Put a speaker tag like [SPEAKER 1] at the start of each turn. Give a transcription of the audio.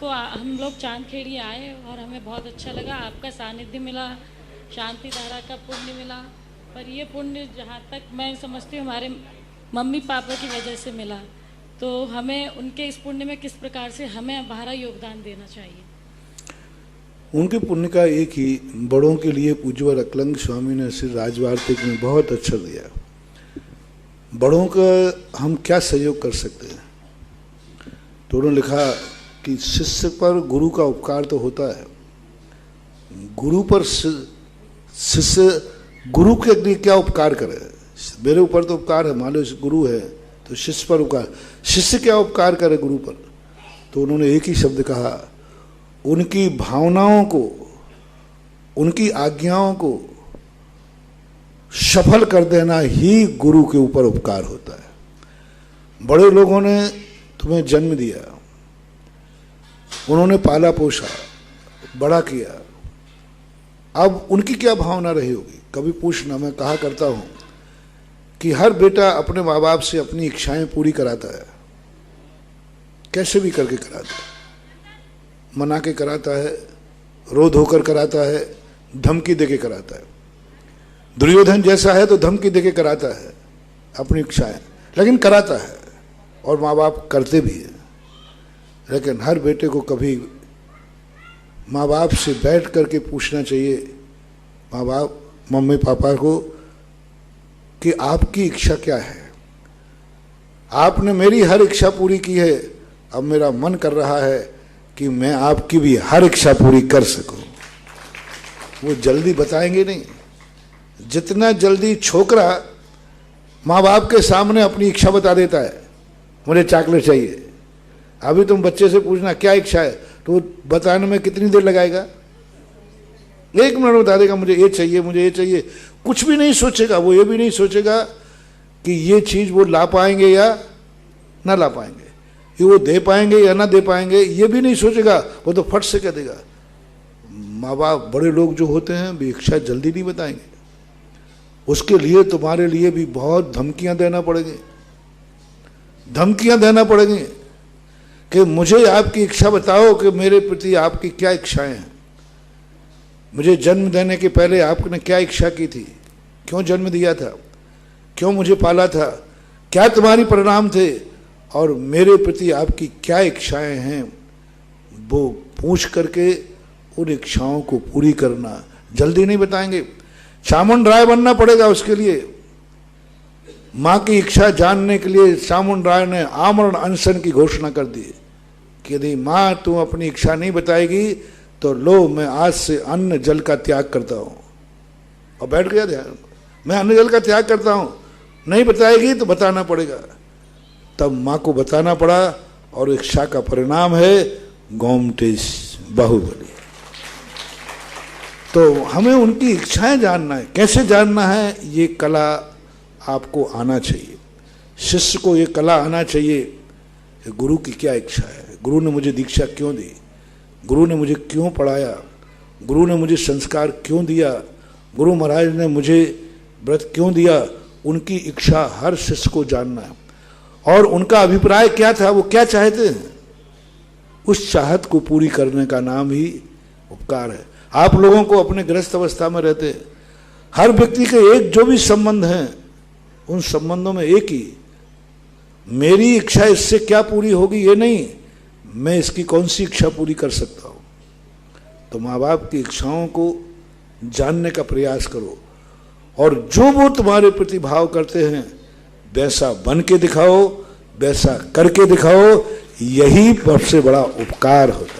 [SPEAKER 1] हम लोग चांदखेड़ी आए और हमें बहुत अच्छा लगा, आपका सानिध्य मिला, शांति धारा का पुण्य मिला। पर ये पुण्य जहाँ तक मैं समझती हूँ हमारे मम्मी पापा की वजह से मिला, तो हमें उनके इस पुण्य में किस प्रकार से हमें हमारा योगदान देना चाहिए?
[SPEAKER 2] उनके पुण्य का एक ही, बड़ों के लिए पूज्यवर अकलंग स्वामी ने श्री राजवार्तिक में बहुत अच्छा दिया। बड़ों का हम क्या सहयोग कर सकते हैं? तो उन्होंने लिखा कि शिष्य पर गुरु का उपकार तो होता है, गुरु पर शिष्य गुरु के लिए क्या उपकार करे? मेरे ऊपर तो उपकार है, मान लो गुरु है तो शिष्य पर उपकार, शिष्य क्या उपकार करे गुरु पर? तो उन्होंने एक ही शब्द कहा, उनकी भावनाओं को, उनकी आज्ञाओं को सफल कर देना ही गुरु के ऊपर उपकार होता है। बड़े लोगों ने तुम्हें जन्म दिया, उन्होंने पाला पोसा, बड़ा किया, अब उनकी क्या भावना रही होगी? कभी पूछना। मैं कहा करता हूं कि हर बेटा अपने माँ बाप से अपनी इच्छाएं पूरी कराता है, कैसे भी करके कराता है, मना के कराता है, रो धोकर कराता है, धमकी देके कराता है। दुर्योधन जैसा है तो धमकी देके कराता है अपनी इच्छाएं, लेकिन कराता है और माँ बाप करते भी हैं। लेकिन हर बेटे को कभी माँ बाप से बैठ करके पूछना चाहिए, माँ बाप मम्मी पापा को, कि आपकी इच्छा क्या है? आपने मेरी हर इच्छा पूरी की है, अब मेरा मन कर रहा है कि मैं आपकी भी हर इच्छा पूरी कर सकूं। वो जल्दी बताएंगे नहीं। जितना जल्दी छोकरा माँ बाप के सामने अपनी इच्छा बता देता है, मुझे चॉकलेट चाहिए, अभी तुम बच्चे से पूछना क्या इच्छा है, तो वो बताने में कितनी देर लगाएगा? 1 मिनट में बता देगा, मुझे ये चाहिए, मुझे ये चाहिए। कुछ भी नहीं सोचेगा, वो ये भी नहीं सोचेगा कि ये चीज़ वो ला पाएंगे या ना ला पाएंगे, कि वो दे पाएंगे या ना दे पाएंगे, ये भी नहीं सोचेगा, वो तो फट से कह देगा। माँ बाप बड़े लोग जो होते हैं भी इच्छा जल्दी नहीं बताएंगे, उसके लिए तुम्हारे लिए भी बहुत धमकियां देना पड़ेगी, धमकियां देना पड़ेगी कि मुझे आपकी इच्छा बताओ कि मेरे प्रति आपकी क्या इच्छाएं हैं। मुझे जन्म देने के पहले आपने क्या इच्छा की थी? क्यों जन्म दिया था? क्यों मुझे पाला था? क्या तुम्हारी परिणाम थे? और मेरे प्रति आपकी क्या इच्छाएं हैं, वो पूछ करके उन इच्छाओं को पूरी करना। जल्दी नहीं बताएंगे, चामुंड राय बनना पड़ेगा उसके लिए। माँ की इच्छा जानने के लिए चामुंड राय ने आमरण अनशन की घोषणा कर दी कि यदि माँ तू अपनी इच्छा नहीं बताएगी तो लो, मैं आज से अन्न जल का त्याग करता हूँ। और बैठ गया ध्यान, मैं अन्न जल का त्याग करता हूँ। नहीं बताएगी तो बताना पड़ेगा। तब माँ को बताना पड़ा और इच्छा का परिणाम है गोमटेश बाहुबली। तो हमें उनकी इच्छाएं जानना है। कैसे जानना है? ये कला आपको आना चाहिए, शिष्य को ये कला आना चाहिए कि गुरु की क्या इच्छा है, गुरु ने मुझे दीक्षा क्यों दी, गुरु ने मुझे क्यों पढ़ाया, गुरु ने मुझे संस्कार क्यों दिया, गुरु महाराज ने मुझे व्रत क्यों दिया। उनकी इच्छा हर शिष्य को जानना है और उनका अभिप्राय क्या था, वो क्या चाहते हैं, उस चाहत को पूरी करने का नाम ही उपकार है। आप लोगों को अपने गृहस्थ अवस्था में रहते हर व्यक्ति के एक जो भी संबंध हैं, उन संबंधों में एक ही, मेरी इच्छा इससे क्या पूरी होगी ये नहीं, मैं इसकी कौन सी इच्छा पूरी कर सकता हूँ। तो माँ बाप की इच्छाओं को जानने का प्रयास करो और जो वो तुम्हारे प्रति भाव करते हैं वैसा बन के दिखाओ, वैसा करके दिखाओ। यही सबसे बड़ा उपकार होता है।